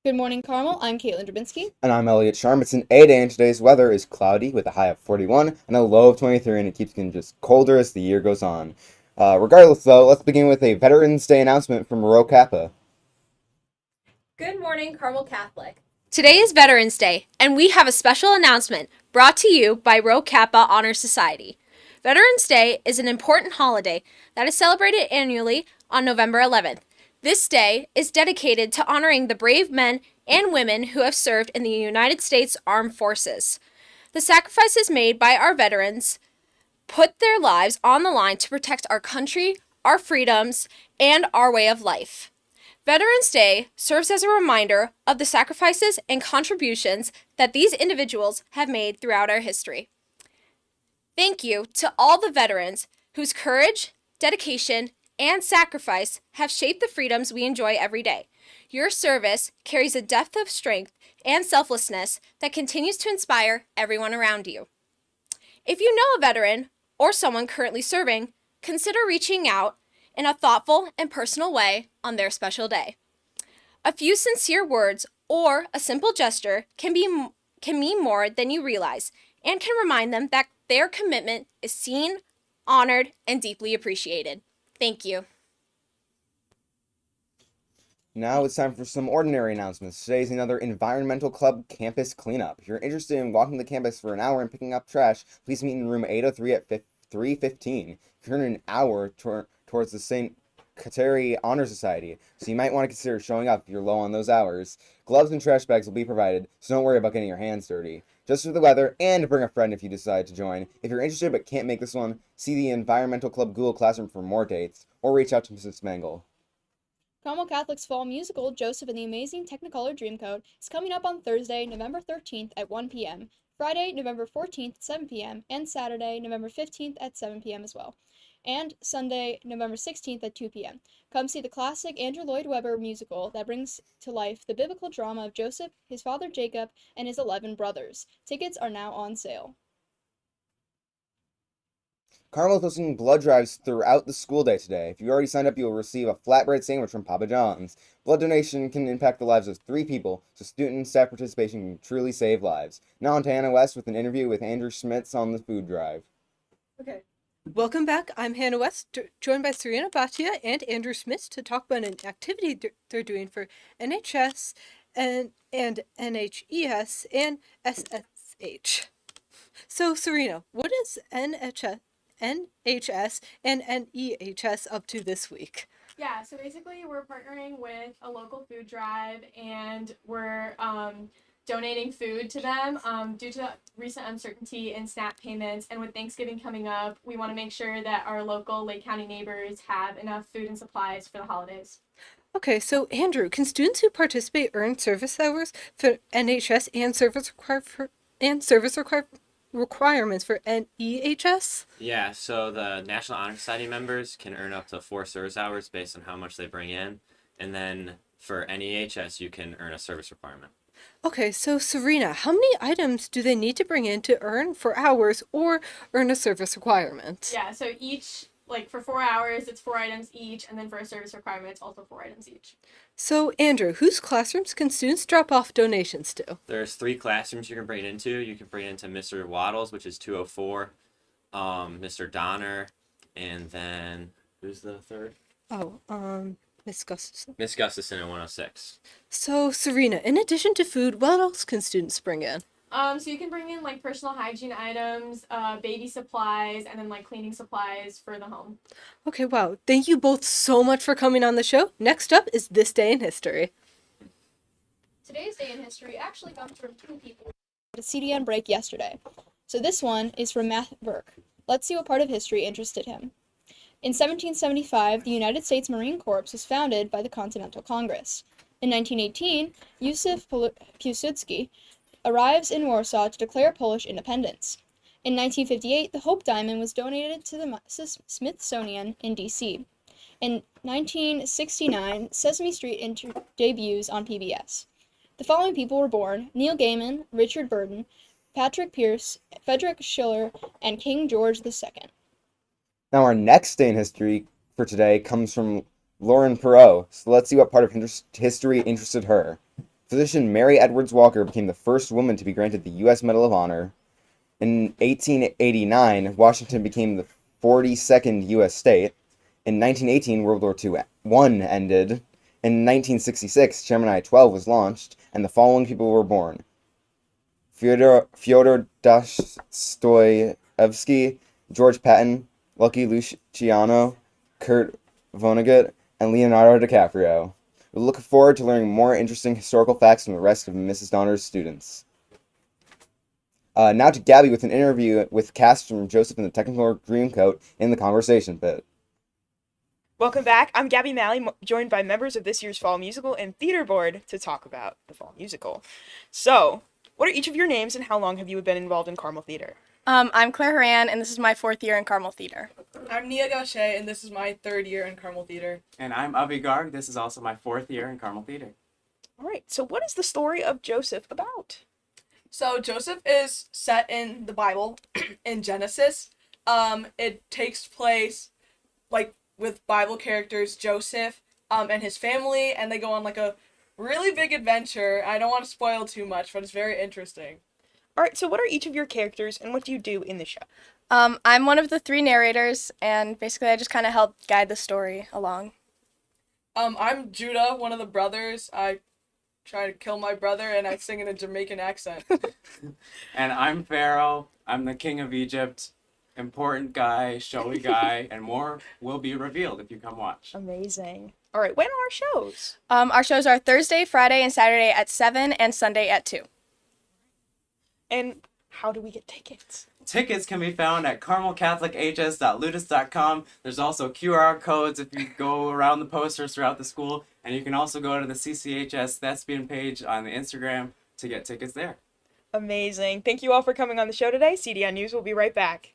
Good morning, Carmel. I'm Caitlin Drabinski. And I'm Elliot Sharm. It's an 8 and today's weather is cloudy with a high of 41 and a low of 23, and it keeps getting just colder as the year goes on. Regardless, though, let's begin with a Veterans Day announcement from Rho Kappa. Good morning, Carmel Catholic. Today is Veterans Day, and we have a special announcement brought to you by Rho Kappa Honor Society. Veterans Day is an important holiday that is celebrated annually on November 11th. This day is dedicated to honoring the brave men and women who have served in the United States Armed Forces. The sacrifices made by our veterans put their lives on the line to protect our country, our freedoms, and our way of life. Veterans Day serves as a reminder of the sacrifices and contributions that these individuals have made throughout our history. Thank you to all the veterans whose courage, dedication, and sacrifice have shaped the freedoms we enjoy every day. Your service carries a depth of strength and selflessness that continues to inspire everyone around you. If you know a veteran or someone currently serving, consider reaching out in a thoughtful and personal way on their special day. A few sincere words or a simple gesture can mean more than you realize and can remind them that their commitment is seen, honored, and deeply appreciated. Thank you. Now it's time for some ordinary announcements. Today is another Environmental Club campus cleanup. If you're interested in walking the campus for an hour and picking up trash, please meet in room 803 at 3:15. If you're in an hour towards the St. Kateri Honor Society, so you might want to consider showing up if you're low on those hours. Gloves and trash bags will be provided, so don't worry about getting your hands dirty. Just for the weather, and bring a friend if you decide to join. If you're interested but can't make this one, see the Environmental Club Google Classroom for more dates, or reach out to Mrs. Smangle. Carmel Catholic's fall musical, Joseph and the Amazing Technicolor Dreamcoat, is coming up on Thursday, November 13th at 1 p.m., Friday, November 14th at 7 p.m., and Saturday, November 15th at 7 p.m. as well, and Sunday, November 16th at 2 p.m. Come see the classic Andrew Lloyd Webber musical that brings to life the biblical drama of Joseph, his father Jacob, and his 11 brothers. Tickets are now on sale. Carmel is hosting blood drives throughout the school day today. If you already signed up, you will receive a flatbread sandwich from Papa John's. Blood donation can impact the lives of 3 people, so student and staff participation can truly save lives. Now on to Hannah West with an interview with Andrew Schmitz on the food drive. Okay. Welcome back. I'm Hannah West, joined by Serena Bhatia and Andrew Schmitz to talk about an activity they're doing for NHS and NHES and SSH. So, Serena, what is NHS and NEHS up to this week? Yeah, so basically we're partnering with a local food drive and we're donating food to them due to recent uncertainty in SNAP payments. And with Thanksgiving coming up, we want to make sure that our local Lake County neighbors have enough food and supplies for the holidays. Okay, so Andrew, can students who participate earn service hours for NHS and service requirements for NEHS? Yeah, so the National Honor Society members can earn up to 4 service hours based on how much they bring in. And then for NEHS, you can earn a service requirement. Okay, so Serena, how many items do they need to bring in to earn 4 hours or earn a service requirement? Yeah, so each, for 4 hours, it's 4 items each, and then for a service requirement, it's also 4 items each. So, Andrew, whose classrooms can students drop off donations to? There's 3 classrooms you can bring it into. You can bring it into Mr. Waddles, which is 204, Mr. Donner, and then, who's the third? Miss Gustafson. Miss Gustafson at 106. So, Serena, in addition to food, what else can students bring in? So you can bring in personal hygiene items, baby supplies, and then cleaning supplies for the home. Okay, wow. Thank you both so much for coming on the show. Next up is This Day in History. Today's day in history actually comes from 2 people at a CDN break yesterday. So this one is from Matt Burke. Let's see what part of history interested him. In 1775, the United States Marine Corps was founded by the Continental Congress. In 1918, Józef Piłsudski arrives in Warsaw to declare Polish independence. In 1958, the Hope Diamond was donated to the Smithsonian in D.C. In 1969, Sesame Street debuts on PBS. The following people were born: Neil Gaiman, Richard Burton, Patrick Pearce, Frederick Schiller, and King George II. Now our next day in history for today comes from Lauren Perot, so let's see what part of history interested her. Physician Mary Edwards Walker became the first woman to be granted the U.S. Medal of Honor. In 1889, Washington became the 42nd U.S. state. In 1918, World War I ended. In 1966, Gemini 12 was launched, and the following people were born: Fyodor Dostoevsky, George Patton, Lucky Luciano, Kurt Vonnegut, and Leonardo DiCaprio. We look forward to learning more interesting historical facts from the rest of Mrs. Donner's students. Now to Gabby with an interview with cast from Joseph and the Technicolor Dreamcoat in the conversation pit. Welcome back. I'm Gabby Malley, joined by members of this year's Fall Musical and Theater Board to talk about the Fall Musical. So, what are each of your names and how long have you been involved in Carmel Theater? I'm Claire Horan, and this is my 4th year in Carmel Theater. I'm Nia Gaucher, and this is my 3rd year in Carmel Theater. And I'm Avi Garg. This is also my 4th year in Carmel Theater. All right, so what is the story of Joseph about? So Joseph is set in the Bible, in Genesis. It takes place, with Bible characters, Joseph, and his family, and they go on, a really big adventure. I don't want to spoil too much, but it's very interesting. All right, so what are each of your characters, and what do you do in the show? I'm one of the 3 narrators, and basically I just kind of help guide the story along. I'm Judah, one of the brothers. I try to kill my brother, and I sing in a Jamaican accent. And I'm Pharaoh. I'm the king of Egypt. Important guy, showy guy, and more will be revealed if you come watch. Amazing. All right, when are our shows? Our shows are Thursday, Friday, and Saturday at 7 and Sunday at 2. And how do we get tickets? Tickets can be found at carmelcatholichs.ludus.com. There's also QR codes if you go around the posters throughout the school, and you can also go to the CCHS Thespian page on the Instagram to get tickets there. Amazing. Thank you all for coming on the show today. CDN News will be right back.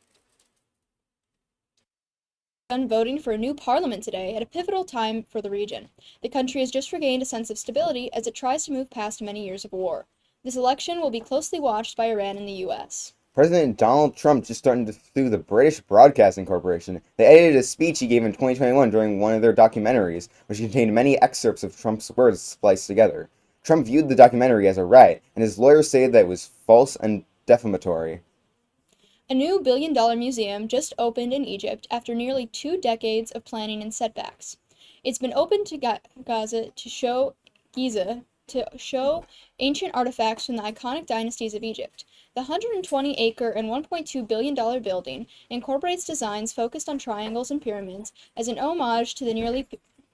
Voting for a new parliament today at a pivotal time for the region. The country has just regained a sense of stability as it tries to move past many years of war. This election will be closely watched by Iran and the U.S. President Donald Trump just started to sue the British Broadcasting Corporation. They edited a speech he gave in 2021 during one of their documentaries, which contained many excerpts of Trump's words spliced together. Trump viewed the documentary as a riot, and his lawyers say that it was false and defamatory. A new billion-dollar museum just opened in Egypt after nearly 2 decades of planning and setbacks. It's been opened to Giza to show ancient artifacts from the iconic dynasties of Egypt. The 120-acre and $1.2 billion building incorporates designs focused on triangles and pyramids as an homage to the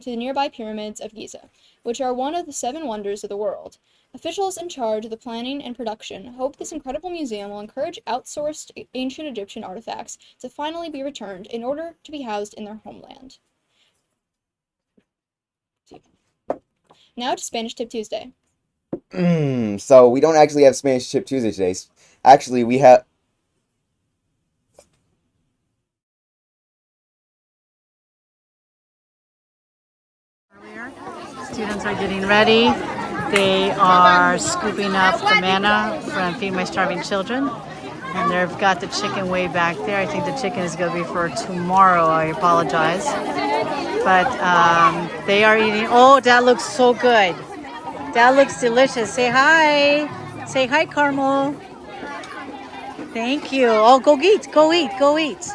nearby pyramids of Giza, which are one of the 7 wonders of the world. Officials in charge of the planning and production hope this incredible museum will encourage outsourced ancient Egyptian artifacts to finally be returned in order to be housed in their homeland. Now to Spanish Tip Tuesday. So we don't actually have Spanish Tip Tuesday today. Actually, we have... Students are getting ready. They are scooping up the manna from Feed My Starving Children. And they've got the chicken way back there. I think the chicken is going to be for tomorrow. I apologize. But they are eating. Oh, that looks so good. That looks delicious. Say hi. Say hi, Carmel. Thank you. Oh, go eat. Go eat. Go eat.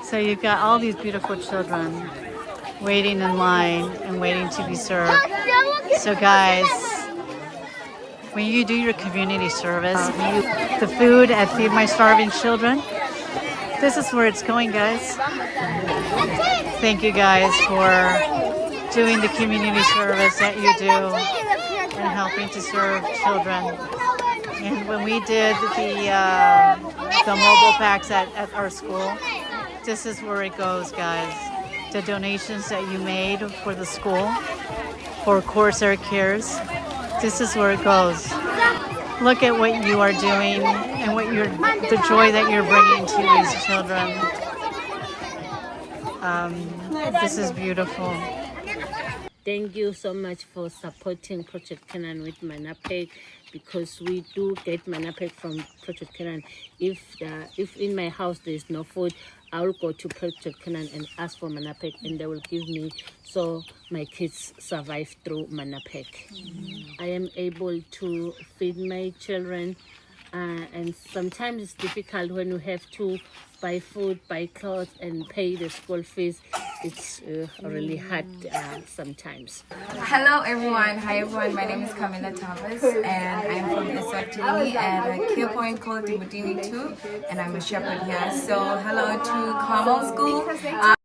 So you've got all these beautiful children waiting in line and waiting to be served. So guys, when you do your community service, the food at Feed My Starving Children, this is where it's going, guys. Thank you guys for doing the community service that you do and helping to serve children. And when we did the mobile packs at our school, this is where it goes, guys. The donations that you made for the school, for Corsair Cares, this is where it goes. Look at what you are doing and the joy that you're bringing to these children. This is beautiful. Thank you so much for supporting Project Canaan with Manapeg, because we do get Manapeg from Project Canaan. If in my house there is no food, I will go to Project Canaan and ask for Manapeg, and they will give me, so my kids survive through Manapeg. I am able to feed my children, and sometimes it's difficult when you have to buy food, buy clothes, and pay the school fees. It's really hard sometimes. Hello everyone. Hi everyone. My name is Camila Thomas and I'm from Eswatini at a Kill Point called Dimutini 2 and I'm a shepherd here. So hello to Carmel School.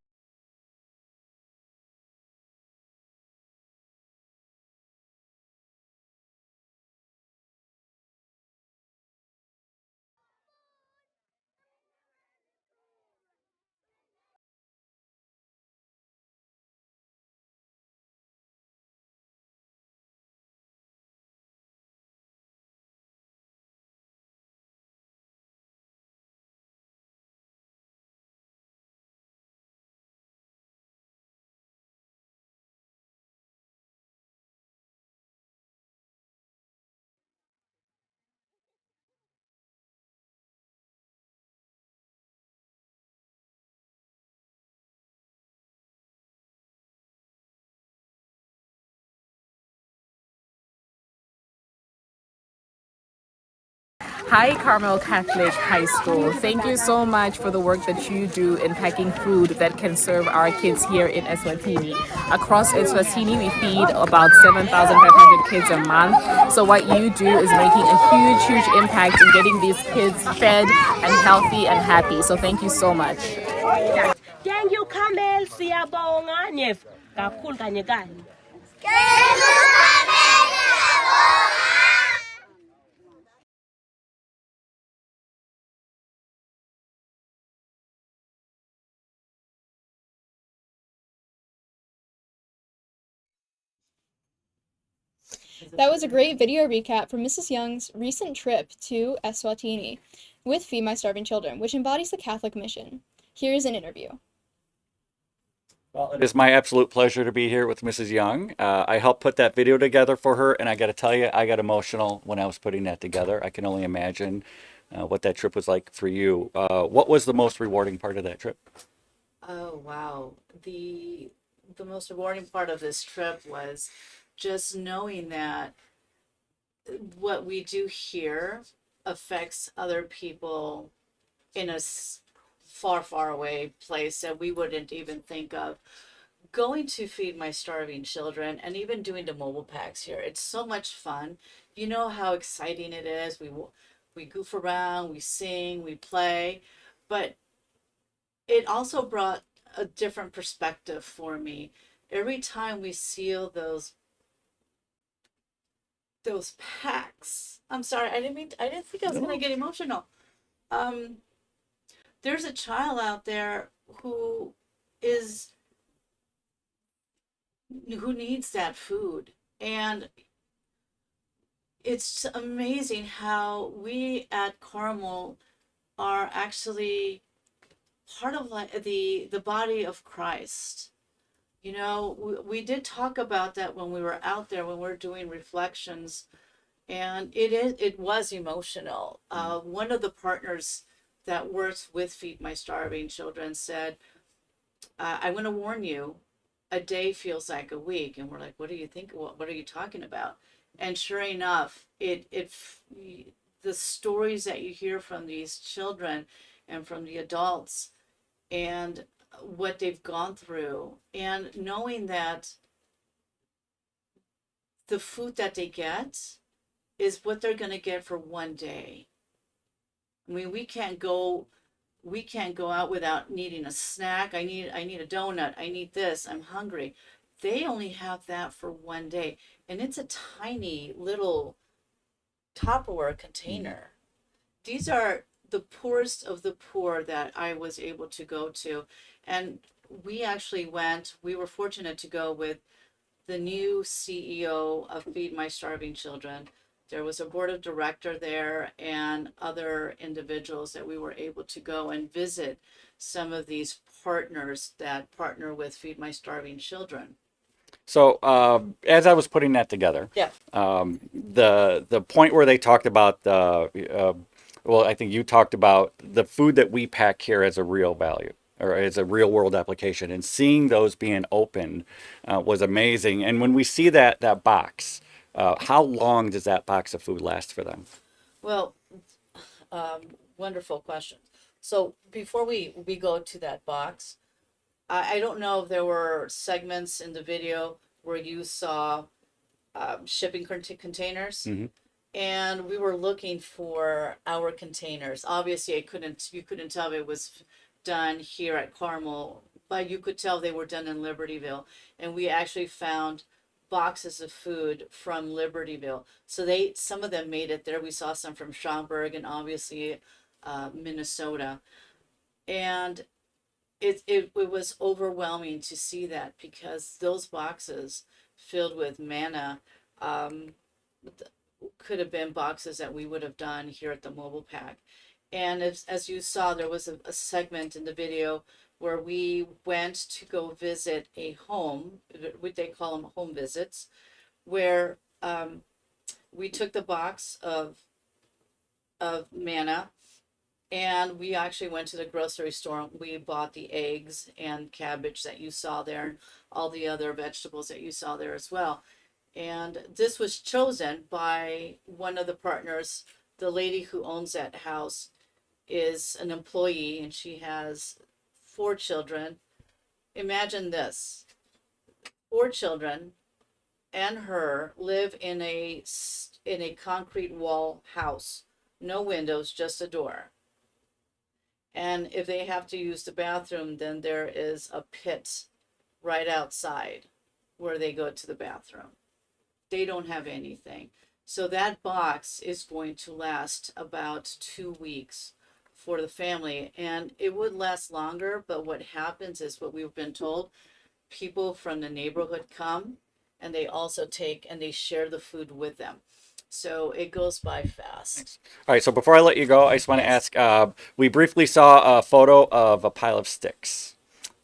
Hi, Carmel Catholic High School. Thank you so much for the work that you do in packing food that can serve our kids here in Eswatini. Across Eswatini, we feed about 7,500 kids a month. So what you do is making a huge, huge impact in getting these kids fed and healthy and happy. So thank you so much. Thank you, Kamel. Siyabonga nef. Kakhulu kanye kanye. That was a great video recap from Mrs. Young's recent trip to Eswatini with Feed My Starving Children, which embodies the Catholic mission. Here's an interview. Well, it is my absolute pleasure to be here with Mrs. Young. I helped put that video together for her, and I got to tell you, I got emotional when I was putting that together. I can only imagine what that trip was like for you. What was the most rewarding part of that trip? Oh wow. The most rewarding part of this trip was just knowing that what we do here affects other people in a far, far away place that we wouldn't even think of. Going to Feed My Starving Children and even doing the mobile packs here, it's so much fun. You know how exciting it is. We goof around, we sing, we play, but it also brought a different perspective for me. Every time we seal those packs, I'm sorry, I didn't think I was gonna get emotional. There's a child out there who needs that food, and it's amazing how we at Carmel are actually part of like the body of Christ. You know, we did talk about that when we were out there, when we were doing reflections, and it was emotional. One of the partners that works with Feed My Starving Children said, I'm going to warn you, a day feels like a week. And we're like, what do you think? What are you talking about? And sure enough, the stories that you hear from these children and from the adults and what they've gone through, and knowing that the food that they get is what they're going to get for one day. I mean, we can't go out without needing a snack. I need a donut. I need this. I'm hungry. They only have that for one day, and it's a tiny little Tupperware container. These are the poorest of the poor that I was able to go to, and we were fortunate to go with the new CEO of Feed My Starving Children. There was a board of director there and other individuals that we were able to go and visit some of these partners that partner with Feed My Starving Children. So as I was putting that together, Yeah. the point where they talked about well, I think you talked about the food that we pack here as a real value or as a real world application, and seeing those being opened was amazing. And when we see that box, how long does that box of food last for them? Well, wonderful question. So before we go to that box, I don't know if there were segments in the video where you saw shipping containers. Mhm. And we were looking for our containers. Obviously, you couldn't tell if it was done here at Carmel, but you could tell they were done in Libertyville. And we actually found boxes of food from Libertyville. So some of them made it there. We saw some from Schaumburg and obviously Minnesota. And it was overwhelming to see that, because those boxes filled with manna could have been boxes that we would have done here at the mobile pack. And as you saw, there was a segment in the video where we went to go visit a home, what they call them home visits, where we took the box of manna, and we actually went to the grocery store. We bought the eggs and cabbage that you saw there, and all the other vegetables that you saw there as well. And this was chosen by one of the partners. The lady who owns that house is an employee, and she has 4 children. Imagine this: 4 children and her live in a concrete wall house, no windows, just a door. And if they have to use the bathroom, then there is a pit right outside where they go to the bathroom. They don't have anything. So that box is going to last about 2 weeks for the family. And it would last longer, but what happens is, what we've been told, people from the neighborhood come and they also take and they share the food with them. So it goes by fast. All right, so before I let you go, I just want to ask, we briefly saw a photo of a pile of sticks.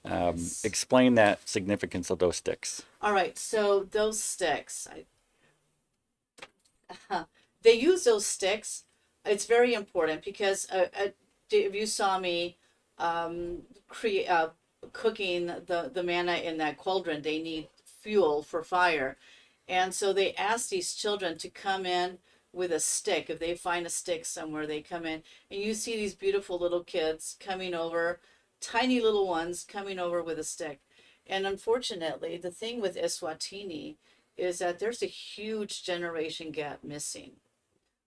Explain that significance of those sticks. All right, so those sticks, they use those sticks. It's very important because if you saw me cooking the manna in that cauldron, they need fuel for fire. And so they ask these children to come in with a stick. If they find a stick somewhere, they come in. And you see these beautiful little kids coming over, tiny little ones coming over with a stick. And unfortunately, the thing with Eswatini is that there's a huge generation gap missing.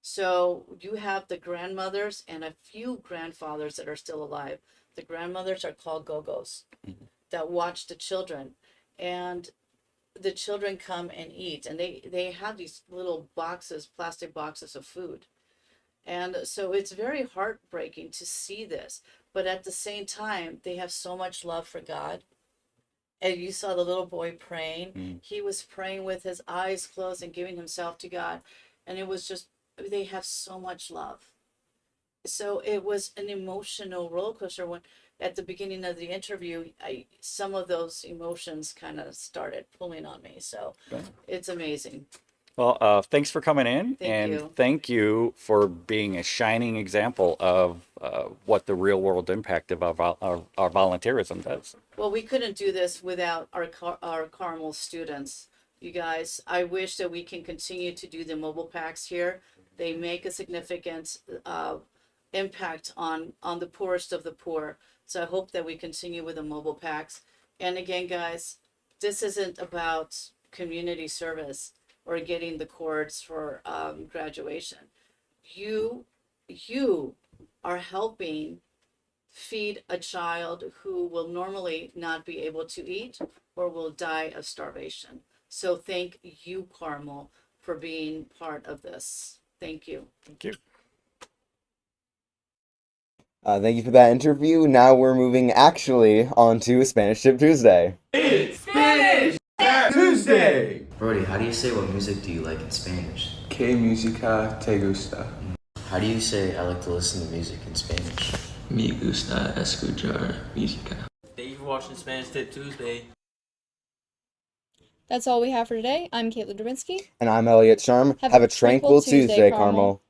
So you have the grandmothers and a few grandfathers that are still alive. The grandmothers are called gogos that watch the children. And the children come and eat, and they have these little boxes, plastic boxes of food. And so it's very heartbreaking to see this, but at the same time, they have so much love for God. And you saw the little boy praying. He was praying with his eyes closed and giving himself to God. And it was just, they have so much love. So it was an emotional roller coaster. When at the beginning of the interview, some of those emotions kind of started pulling on me. So it's amazing. Well, thanks for coming in, Thank you. thank you for being a shining example of what the real world impact of our volunteerism does. Well, we couldn't do this without our Carmel students. You guys, I wish that we can continue to do the mobile packs here. They make a significant impact on the poorest of the poor. So I hope that we continue with the mobile packs. And again, guys, this isn't about community service or getting the cords for graduation. You are helping feed a child who will normally not be able to eat or will die of starvation. So thank you, Carmel, for being part of this. Thank you. Thank you. Thank you for that interview. Now we're moving actually on to Spanish Tip Tuesday. Spanish Tuesday! Brody, how do you say what music do you like in Spanish? ¿Qué música te gusta? How do you say I like to listen to music in Spanish? Me gusta escuchar música. Thank you for watching Spanish Tip Tuesday. That's all we have for today. I'm Caitlin Drabinski. And I'm Elliot Sharm. Have a tranquil Tuesday, Carmel.